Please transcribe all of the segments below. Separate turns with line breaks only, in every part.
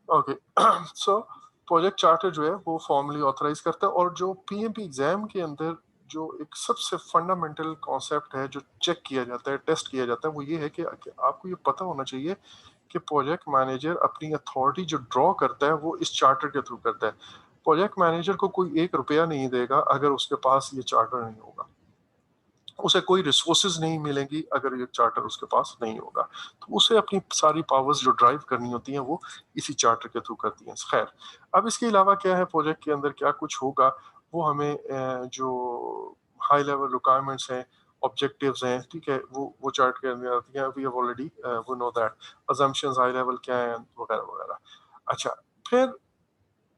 Okay. So project charter जो है वो फॉर्मली ऑथराइज करता है, और जो पीएमपी एग्जाम के अंदर जो एक सबसे फंडामेंटल कॉन्सेप्ट है जो चेक किया जाता है, टेस्ट किया जाता है, वो ये है कि आपको ये पता होना चाहिए कि प्रोजेक्ट मैनेजर अपनी अथॉरिटी जो ड्रॉ करता है वो इस चार्टर के थ्रू करता है। प्रोजेक्ट मैनेजर को कोई 1 रुपया नहीं देगा अगर उसके पास ये चार्टर नहीं होगा। उसे कोई रिसोर्सेज नहीं मिलेंगी अगर ये चार्टर उसके पास नहीं होगा। तो उसे अपनी सारी पावर्स जो ड्राइव करनी होती हैं वो इसी चार्टर के थ्रू करती हैं। खैर, अब इसके अलावा क्या है, प्रोजेक्ट के अंदर क्या कुछ होगा, वो हमें जो हाई लेवल रिक्वायरमेंट्स हैं, ऑब्जेक्टिव्स हैं, ठीक है, वो चार्ट के अंदर आती हैं। We have already we know that assumptions high level क्या है, वगैरह वगैरह। अच्छा, फिर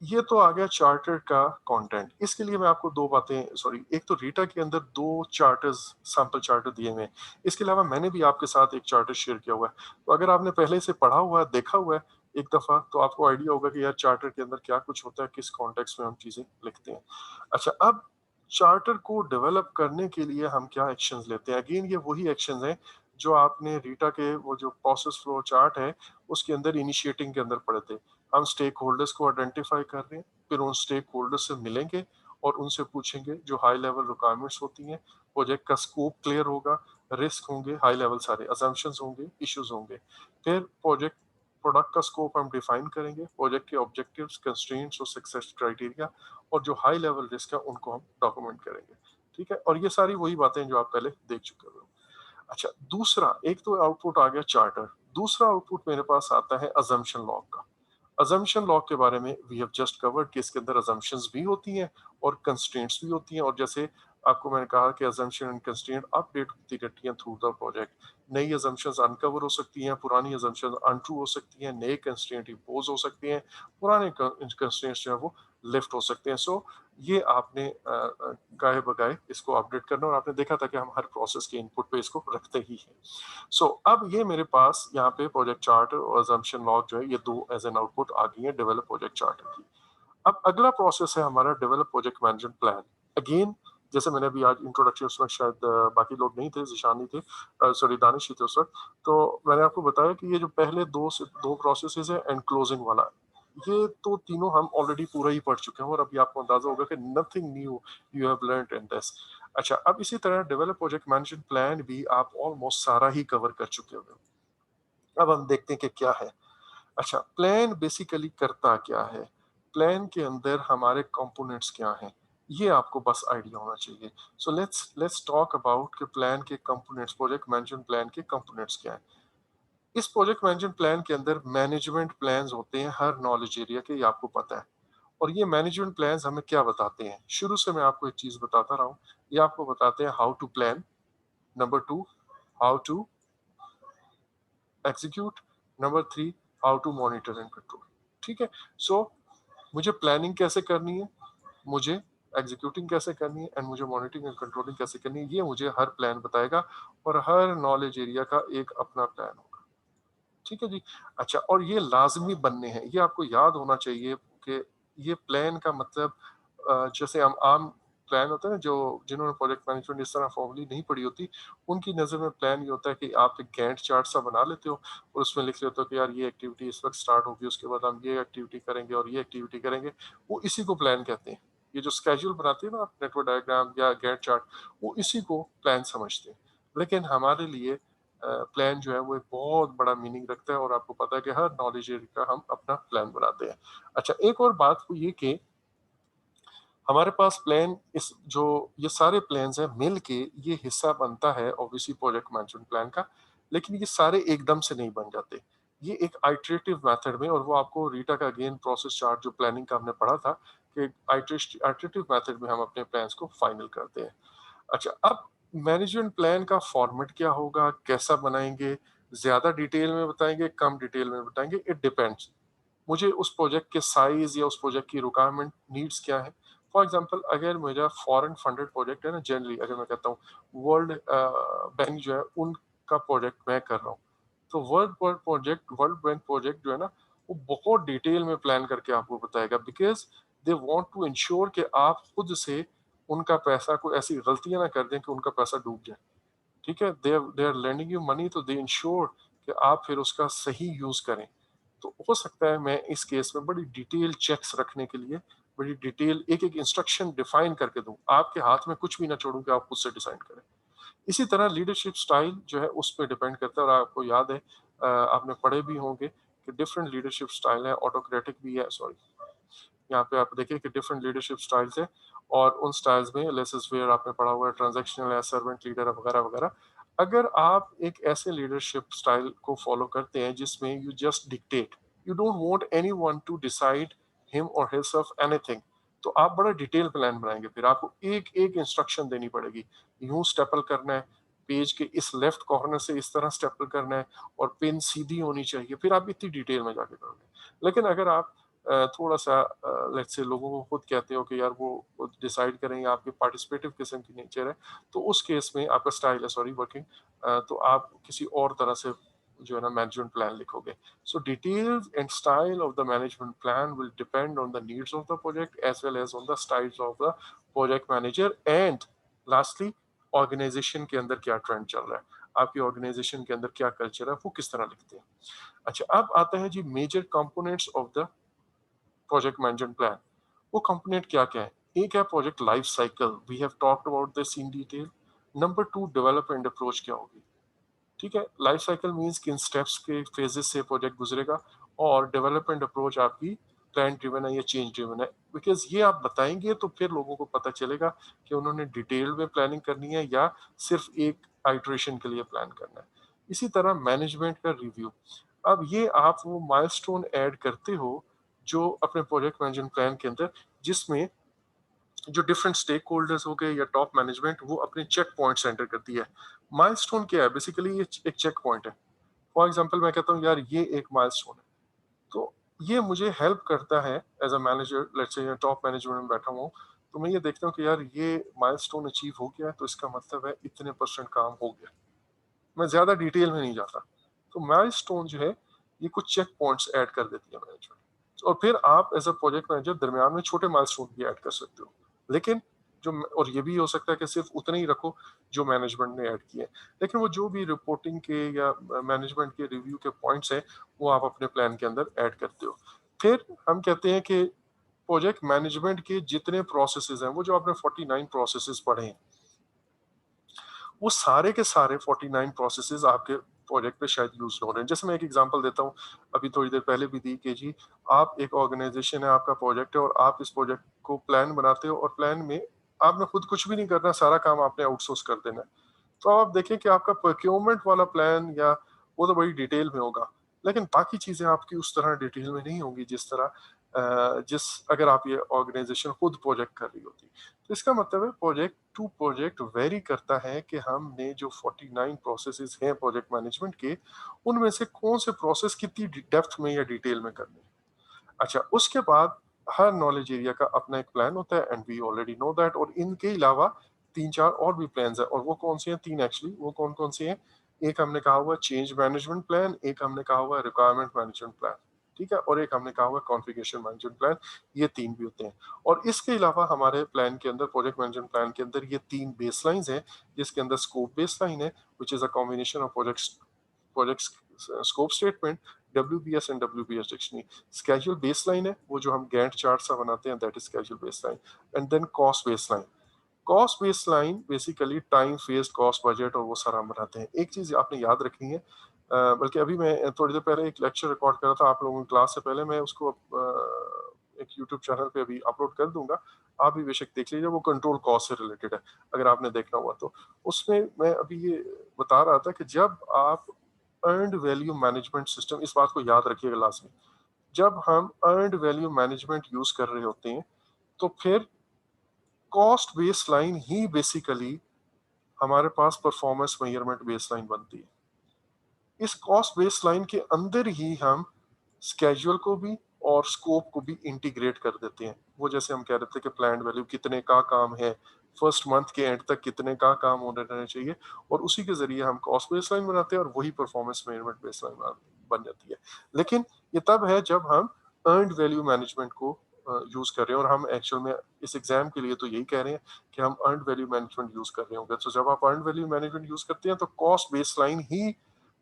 ये तो आ गया चार्टर का कंटेंट। इसके लिए मैं आपको दो बातें, सॉरी, एक तो रीटा के अंदर दो चार्टर्स, सैंपल चार्टर दिए हुए हैं। इसके अलावा मैंने भी आपके साथ एक चार्टर शेयर किया हुआ है। तो अगर आपने पहले से पढ़ा हुआ है, देखा हुआ है एक दफा, तो आपको आइडिया होगा कि यार चार्टर के अंदर क्या कुछ होता है, किस कॉन्टेक्स्ट में हम चीजें लिखते हैं। अच्छा, अब चार्टर को डेवलप करने के लिए हम क्या एक्शंस लेते हैं? अगेन ये वही एक्शंस हैं जो आपने रीटा के वो जो प्रोसेस फ्लो चार्ट है उसके अंदर इनिशिएटिंग के अंदर पढ़े थे। हम स्टेक होल्डर्स को आइडेंटिफाई कर रहे हैं, फिर उन स्टेक होल्डर्स से मिलेंगे और उनसे पूछेंगे जो हाई लेवल रिक्वायरमेंट्स होती हैं। प्रोजेक्ट का स्कोप क्लियर होगा, रिस्क होंगे, हाई लेवल सारे असम्पशंस होंगे, इश्यूज होंगे। फिर प्रोडक्ट का स्कोप हम डिफाइन करेंगे, प्रोजेक्ट के ऑब्जेक्टिव्स, कंस्ट्रेंट्स और सक्सेस क्राइटेरिया, और जो हाई लेवल रिस्क है उनको हम डॉक्यूमेंट करेंगे। ठीक है, और ये सारी वही बातें जो आप पहले देख चुके हो। अच्छा, दूसरा, एक तो आउटपुट आ गया चार्टर। दूसरा आउटपुट मेरे पास आता है अजम्पशन लॉग का। अजम्पशन लॉग के बारे में वी हैव जस्ट कवर्ड कि इसके अंदर अजम्पशंस भी होती हैं और कंस्ट्रेंट्स भी होती हैं, और जैसे आपको मैंने कहा कि अजम्पशन एंड कंस्ट्रेंट अपडेट होती रहती हैं थ्रू द प्रोजेक्ट। नई अजम्पशंस अनकवर हो सकती हैं, पुरानी अजम्पशंस अनट्रू हो सकती हैं, नए कंस्ट्रेंट इंपोज हो सकते हैं, पुराने कंस्ट्रेंट्स जो है वो लिफ्ट हो सकते हैं। सो ये आपने गाए बगाए इसको अपडेट करना, और आपने देखा था कि हम हर प्रोसेस के इनपुट पे इसको रखते ही हैं। सो अब ये मेरे पास यहाँ पे प्रोजेक्ट चार्ट और अजम्पशन लॉग जो है ये दो एज एन आउटपुट आ गई है डेवलप प्रोजेक्ट चार्टर की। अब अगला प्रोसेस है हमारा develop project management plan. Again, जैसे मैंने अभी आज इंट्रोडक्शन, उस वक्त शायद बाकी लोग नहीं थे, जिशान नहीं थे, सॉरी दानिश ही थे उस वक्त। तो मैंने आपको बताया कि ये जो पहले दो प्रोसेसेस है एंड क्लोजिंग वाला, ये तो तीनों हम ऑलरेडी पूरा ही पढ़ चुके हैं, और अभी आपको अंदाजा होगा कि nothing new you have learned in this. अच्छा, अब इसी तरह डेवलप प्रोजेक्ट मैनेजमेंट प्लान भी आप ऑलमोस्ट सारा ही कवर कर चुके हो। अब हम देखते हैं कि क्या है। अच्छा, प्लान बेसिकली करता क्या है, प्लान के अंदर हमारे कंपोनेंट्स क्या हैं, ये आपको बस आइडिया होना चाहिए। So let's let's talk about के प्लान के कंपोनेंट्स, प्रोजेक्ट मैनेजमेंट प्लान के कंपोनेंट्स क्या हैं। इस प्रोजेक्ट मैनेजमेंट प्लान के अंदर मैनेजमेंट प्लान्स होते हैं हर नॉलेज एरिया के, ये आपको पता है। और ये मैनेजमेंट प्लान्स हमें क्या बताते हैं, शुरू से मैं आपको एक चीज बताता रहा हूँ। ये आपको बताते हैं how to plan, number two how to execute, number three how to monitor and control. ठीक है। सो मुझे प्लानिंग कैसे करनी है, मुझे एग्जीक्यूटिंग कैसे करनी है, एंड मुझे मॉनिटरिंग एंड कंट्रोलिंग कैसे करनी है, ये मुझे हर प्लान बताएगा, और हर नॉलेज एरिया का एक अपना प्लान होगा। ठीक है जी। अच्छा, और ये लाजमी बनने हैं, ये आपको याद होना चाहिए कि ये प्लान का मतलब जैसे हम आम प्लान होता है ना, जो जिन्होंने प्रोजेक्ट मैनेजमेंट इस तरह फॉर्मली नहीं पढ़ी होती, उनकी नज़र में प्लान ये होता है कि आप एक गैंट चार्ट सा बना लेते हो और उसमें लिख लेते हो कि यार ये एक्टिविटी इस वक्त स्टार्ट होगी, उसके बाद हम ये एक्टिविटी करेंगे और ये एक्टिविटी करेंगे। वो इसी को प्लान कहते हैं। ये जो स्केड्यूल बनाते हैं ना आप, नेटवर्क डायग्राम या गैंट चार्ट, वो इसी को प्लान समझते हैं। लेकिन हमारे लिए प्लान जो है वो एक बहुत बड़ा मीनिंग रखता है, और आपको पता है कि हर नॉलेज एरिया का हम अपना प्लान बनाते हैं। अच्छा, एक और बात वो ये कि हमारे पास प्लान, इस जो ये सारे प्लान्स हैं मिल के ये हिस्सा बनता है ऑब्वियसली प्रोजेक्ट मैनेजमेंट प्लान का। लेकिन ये सारे एकदम से नहीं बन जाते, ये एक आइटरेटिव मेथड में, और वो आपको रीटा का अगेन प्रोसेस चार्ट जो प्लानिंग का हमने पढ़ा था कि आइटरेटिव मेथड में हम अपने प्लान्स को फाइनल करते हैं। अच्छा, अब मैनेजमेंट प्लान का फॉर्मेट क्या होगा, कैसा बनाएंगे, ज्यादा डिटेल में बताएंगे, कम डिटेल में बताएंगे, इट डिपेंड्स। मुझे उस प्रोजेक्ट के साइज या उस प्रोजेक्ट की रिक्वायरमेंट नीड्स क्या है। फॉर एग्जांपल, अगर मेरा फॉरेन फंडेड प्रोजेक्ट है ना, जनरली अगर मैं कहता हूँ वर्ल्ड बैंक जो है उनका प्रोजेक्ट मैं कर रहा हूँ, तो वर्ल्ड बैंक प्रोजेक्ट जो है ना, वो बहुत डिटेल में प्लान करके आपको बताएगा, because they want to ensure कि आप खुद से उनका पैसा को ऐसी गलतियां ना कर दें कि उनका पैसा डूब जाए। ठीक है, they are lending you money, तो दे इंश्योर कि आप फिर उसका सही यूज करें। तो हो सकता है मैं इस केस में बड़ी डिटेल चेक्स रखने के लिए बड़ी डिटेल एक एक इंस्ट्रक्शन डिफाइन करके दूं, आपके हाथ में कुछ भी ना छोड़ूं कि आप खुद से डिसाइड करें। इसी तरह लीडरशिप स्टाइल जो है उस पर डिपेंड करता है, और आपको याद है आपने पढ़े भी होंगे कि डिफरेंट लीडरशिप स्टाइल है, ऑटोक्रेटिक भी है, सॉरी, यहाँ पे आप देखिए कि डिफरेंट लीडरशिप स्टाइल्स है, और उन स्टाइल्स में लेस इज वेयर आपने पढ़ा हुआ है, ट्रांजैक्शनल है, सर्वेंट लीडर है, वगैरह वगैरह। अगर आप एक ऐसे लीडरशिप स्टाइल को फॉलो करते हैं जिसमें you just dictate, you don't want anyone to decide him और हिमसेल्फ एनीथिंग, तो आप बड़ा डिटेल प्लान बनाएंगे, फिर आपको एक एक इंस्ट्रक्शन देनी पड़ेगी, यूं स्टेपल करना है, पेज के इस लेफ्ट कॉर्नर से इस तरह स्टेपल करना है, और पिन सीधी होनी चाहिए, फिर आप इतनी डिटेल में जाके करोगे। लेकिन अगर आप थोड़ा सा लेट्स से लोगों को खुद कहते हो कि यार वो डिसाइड करें, या आपके पार्टिसिपेटिव किस्म की नेचर है, तो उस केस में आपका स्टाइल है, सॉरी, वर्किंग, तो आप किसी और तरह से जो है ना मैनेजमेंट प्लान लिखोगे। So details and style of the management plan will depend on the needs of the project as well as on the styles of the project manager, and lastly organisation के अंदर क्या trend चल रहा है, आपकी organisation के अंदर क्या कल्चर है, वो किस तरह लिखते हैं। अच्छा, अब आता है जी major components of the project management plan. वो कंपोनेंट क्या क्या है? एक है project life cycle, we have talked about this in detail. Number two, development approach क्या होगी? ठीक है, लाइफ साइकिल मींस किन स्टेप्स के फेजेस से प्रोजेक्ट गुजरेगा, और डेवलपमेंट अप्रोच आपकी प्लान ड्रिवन है या चेंज ड्रिवन है, बिकॉज ये आप बताएंगे तो फिर लोगों को पता चलेगा कि उन्होंने डिटेल में प्लानिंग करनी है या सिर्फ एक आइट्रेशन के लिए प्लान करना है। इसी तरह मैनेजमेंट का रिव्यू, अब ये आप वो माइलस्टोन ऐड करते हो जो अपने प्रोजेक्ट मैनेजमेंट प्लान के अंदर, जिसमें जो डिफरेंट स्टेक होल्डर्स हो गए या टॉप मैनेजमेंट, वो अपने चेक पॉइंट्स एंटर करती है। माइलस्टोन क्या है? बेसिकली ये एक चेक पॉइंट है। फॉर एग्जांपल मैं कहता हूँ यार ये एक माइलस्टोन है, तो ये मुझे हेल्प करता है as a manager, let's say top management में बैठा हुआ हूँ, तो मैं ये देखता हूँ कि यार ये माइलस्टोन अचीव हो गया है, तो इसका मतलब है इतने परसेंट काम हो गया। मैं ज्यादा डिटेल में नहीं जाता, तो माइलस्टोन जो है ये कुछ चेक पॉइंट्स ऐड कर देती है मैनेजमेंट, और फिर आप एज अ प्रोजेक्ट मैनेजर दरमियान में छोटे माइलस्टोन भी ऐड कर सकते हो, लेकिन जो, और ये भी हो सकता है कि सिर्फ उतने ही रखो जो मैनेजमेंट ने ऐड किए हैं, लेकिन वो जो भी रिपोर्टिंग के या मैनेजमेंट के रिव्यू के पॉइंट्स हैं वो आप अपने प्लान के अंदर ऐड करते हो। फिर हम कहते हैं कि प्रोजेक्ट मैनेजमेंट के जितने प्रोसेसेस हैं, वो जो आपने 49 प्रोसेसेस पढ़े हैं, वो सारे के सारे 49 प्रोसेसेस आपके प्रोजेक्ट पे शायद यूज हो रहे हैं। जैसे मैं एक एग्जांपल देता हूँ, अभी थोड़ी देर पहले भी दी कि जी आप एक ऑर्गेनाइजेशन है, आपका प्रोजेक्ट है, और आप इस प्रोजेक्ट को प्लान बनाते हो, और प्लान में आपने खुद कुछ भी नहीं करना, सारा काम आपने आउटसोर्स कर देना है। तो आप देखें कि आपका प्रोक्योरमेंट वाला प्लान या वो तो बड़ी डिटेल में होगा, लेकिन बाकी चीजें आपकी उस तरह डिटेल में नहीं होंगी जिस तरह जिस अगर आप ये ऑर्गेनाइजेशन खुद प्रोजेक्ट कर रही होती। तो इसका मतलब है प्रोजेक्ट टू प्रोजेक्ट वेरी करता है कि हमने जो 49 प्रोसेसेस हैं प्रोजेक्ट मैनेजमेंट के, उनमें से कौन से प्रोसेस कितनी डेप्थ में या डिटेल में करने हैं। अच्छा, उसके बाद हर नॉलेज एरिया का अपना एक प्लान होता है, and we already know that, और इनके अलावा तीन चार और भी प्लान है, और वो कौन से हैं? तीन एक्चुअली, वो कौन कौन से हैं? एक हमने कहा हुआ चेंज मैनेजमेंट प्लान, एक हमने कहा हुआ रिक्वायरमेंट मैनेजमेंट प्लान, ठीक है, और एक हमने कहा हुआ कॉन्फ़िगरेशन मैनेजमेंट प्लान। ये तीन भी होते हैं, और इसके अलावा हमारे प्लान के अंदर, प्रोजेक्ट मैनेजमेंट प्लान के अंदर, ये तीन बेसलाइंस हैं, जिसके अंदर स्कोप बेसलाइन है, which is a combination of project scope statement, WBS and WBS dictionary. Schedule baseline है, वो जो हम गैंट चार्ट सा बनाते हैं, that is schedule baseline. And then cost baseline, cost baseline basically time phased cost budget, और वो सारा हम बनाते हैं। एक चीज आपने याद रखनी है, बल्कि अभी मैं थोड़ी देर पहले एक लेक्चर रिकॉर्ड कर रहा था आप लोगों की क्लास से पहले, मैं उसको एक यूट्यूब चैनल पे अभी अपलोड कर दूंगा, आप भी बेशक देख लीजिए, वो कंट्रोल कॉस्ट से रिलेटेड है, अगर आपने देखना हुआ तो। उसमें मैं अभी ये बता रहा था कि जब आप अर्नड वैल्यू मैनेजमेंट सिस्टम, इस बात को याद रखिएगा लाजमी, जब हम अर्नड वैल्यू मैनेजमेंट यूज कर रहे होते हैं, तो फिर कॉस्ट बेसलाइन ही बेसिकली हमारे पास परफॉर्मेंस मेजरमेंट बेसलाइन बनती है। इस कॉस्ट बेसलाइन के अंदर ही हम स्केड्यूल को भी और स्कोप को भी इंटीग्रेट कर देते हैं। वो जैसे हम कह रहे थे कि प्लान्ड वैल्यू कितने का काम है, फर्स्ट मंथ के एंड तक कितने का काम होने रहना चाहिए, और उसी के जरिए हम कॉस्ट बेसलाइन बनाते हैं, और वही परफॉर्मेंस मेजरमेंट बेसलाइन बन जाती है। लेकिन ये तब है जब हम अर्नड वैल्यू मैनेजमेंट को यूज कर रहे हैं, और हम एक्चुअल में इस एग्जाम के लिए तो यही कह रहे हैं कि हम अर्नड वैल्यू मैनेजमेंट यूज कर रहे होंगे। तो जब आप अर्नड वैल्यू मैनेजमेंट यूज करते हैं तो कॉस्ट बेसलाइन ही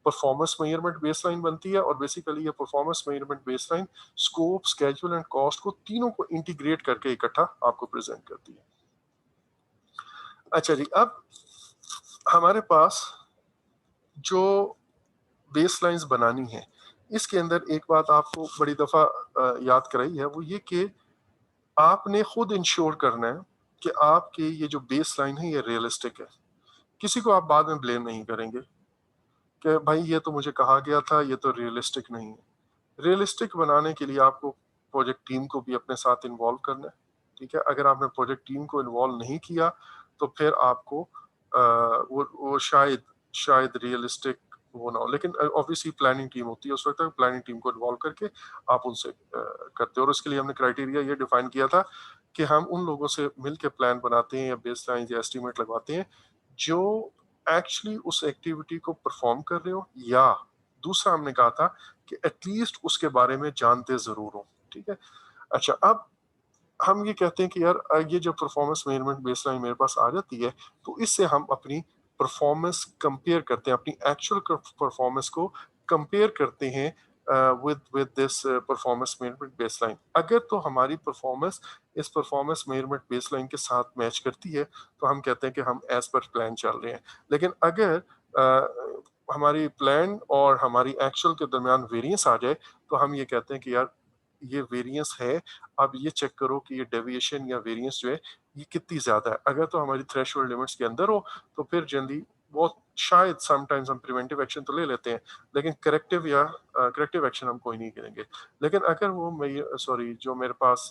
परफॉर्मेंस मेजरमेंट बेसलाइन बनती है, और बेसिकली ये performance measurement baseline scope, schedule and cost को तीनों को इंटीग्रेट करके इकट्ठा आपको प्रेजेंट करती है। अच्छा जी, अब हमारे पास जो बेसलाइंस बनानी है, इसके अंदर एक बात आपको बड़ी दफा याद कराई है, वो ये कि आपने खुद इंश्योर करना है कि आपके ये जो बेसलाइन है ये रियलिस्टिक है। किसी को आप बाद में ब्लेम नहीं करेंगे कि भाई ये तो मुझे कहा गया था, ये तो रियलिस्टिक नहीं है। रियलिस्टिक बनाने के लिए आपको प्रोजेक्ट टीम को भी अपने साथ इन्वॉल्व करना है। ठीक है, अगर आपने प्रोजेक्ट टीम को इन्वॉल्व नहीं किया तो फिर आपको वो शायद रियलिस्टिक वो ना हो। लेकिन ऑब्वियसली प्लानिंग टीम होती है, उस वक्त प्लानिंग टीम को इन्वॉल्व करके आप उनसे करते हो। और उसके लिए हमने क्राइटेरिया ये डिफाइन किया था कि हम उन लोगों से मिलकर प्लान बनाते हैं या बेस लाइन या एस्टिमेट लगवाते हैं जो एक्चुअली उस एक्टिविटी को परफॉर्म कर रहे हो, या दूसरा हमने कहा था कि एटलीस्ट उसके बारे में जानते जरूर हो। ठीक है, अच्छा, अब हम ये कहते हैं कि यार ये जब परफॉर्मेंस मेजरमेंट बेसलाइन मेरे पास आ जाती है तो इससे हम अपनी परफॉर्मेंस कंपेयर करते हैं, अपनी एक्चुअल परफॉर्मेंस को कंपेयर करते हैं with this performance measurement baseline. अगर तो हमारी परफॉर्मेंस इस परफॉर्मेंस मेजरमेंट बेसलाइन के साथ मैच करती है तो हम कहते हैं कि हम एज पर प्लान चल रहे हैं। लेकिन अगर हमारी प्लान और हमारी एक्चुअल के दरमियान वेरिएंस आ जाए तो हम ये कहते हैं कि यार ये वेरिएंस है, अब ये चेक करो कि ये डेविएशन या वेरिएंस जो है ये कितनी ज्यादा है। अगर तो हमारी थ्रेशोल्ड लिमिट्स के अंदर हो तो फिर जनरली बहुत शायद समटाइम्स हम प्रिवेंटिव एक्शन तो ले लेते हैं, लेकिन करेक्टिव एक्शन हम कोई नहीं करेंगे। लेकिन अगर वो जो मेरे पास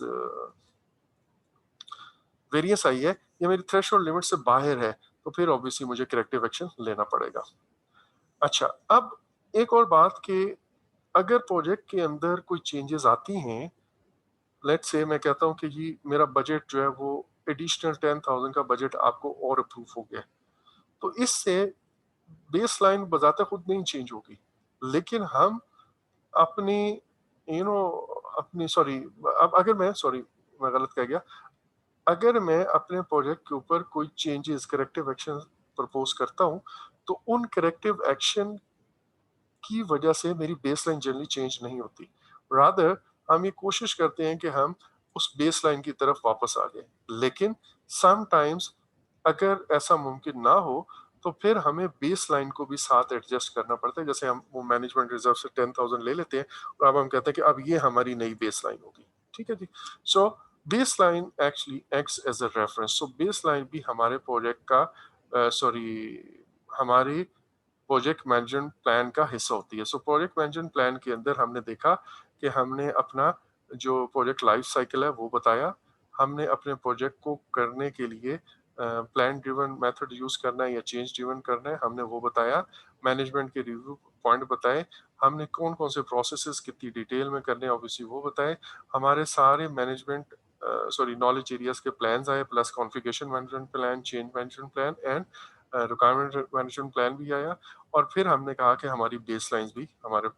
वेरिएंस आई है ये मेरी थ्रेशोल्ड लिमिट से बाहर है तो फिर ऑब्वियसली मुझे करेक्टिव एक्शन लेना पड़ेगा। अच्छा, अब एक और बात कि अगर प्रोजेक्ट के अंदर कोई चेंजेस आती हैं, लेट्स से मैं कहता हूँ कि जी मेरा बजट जो है वो एडिशनल 10,000 का बजट आपको और अप्रूव हो गया, तो इससे बेस लाइन बजाते खुद नहीं चेंज होगी, लेकिन हम अपनी यू नो अपनी सॉरी अब अगर मैं सॉरी मैं गलत कह गया, अगर मैं अपने प्रोजेक्ट के ऊपर कोई चेंजेस करेक्टिव एक्शन प्रपोज करता हूँ तो उन करेक्टिव एक्शन की वजह से मेरी बेसलाइन जनरली चेंज नहीं होती। रादर हम ये कोशिश करते हैं कि हम उस बेसलाइन की तरफ वापस आ जाएं। लेकिन समटाइम्स अगर ऐसा मुमकिन ना हो तो फिर हमें बेसलाइन को भी साथ एडजस्ट करना पड़ता है। जैसे हम वो मैनेजमेंट रिजर्व से 10,000 ले लेते हैं और अब हम कहते हैं कि अब ये हमारी नई बेसलाइन होगी। ठीक है जी, so baseline actually acts as a reference. So baseline भी हमारे प्रोजेक्ट का हमारी प्रोजेक्ट मैनेजमेंट प्लान का हिस्सा होती है। सो प्रोजेक्ट मैनेजमेंट प्लान के अंदर हमने देखा कि हमने अपना जो प्रोजेक्ट लाइफ साइकिल है वो बताया, हमने अपने प्रोजेक्ट को करने के लिए प्लान ड्रिवन मेथड यूज करना है या चेंज ड्रिवन करना है हमने वो बताया, मैनेजमेंट के रिव्यू पॉइंट बताए, हमने कौन कौन से प्रोसेसेस कितनी डिटेल में करने हैं ऑब्वियसली वो बताए, हमारे सारे मैनेजमेंट नॉलेज एरियाज के प्लान्स आए, plus configuration management plan, change management plan and requirement management plan भी आया, और फिर हमने कहा कि हमारी बेसलाइंस भी हमारे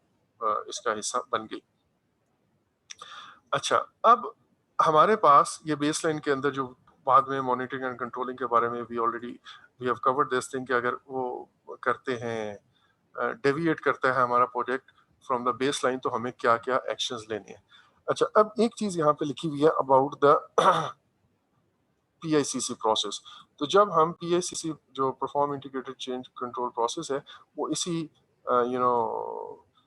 इसका हिस्सा बन गई। अच्छा, अब हमारे पास ये बेसलाइन के अंदर जो बाद में मॉनिटरिंग एंड कंट्रोलिंग के बारे में भी already we have covered this thing कि अगर वो करते हैं डेविएट करता है हमारा प्रोजेक्ट फ्रॉम द बेसलाइन तो हमें क्या क्या एक्शंस लेने हैं। अच्छा, अब एक चीज यहाँ पे लिखी हुई है अबाउट द PICC प्रोसेस। तो जब हम PICC जो perform integrated change control process है वो इसी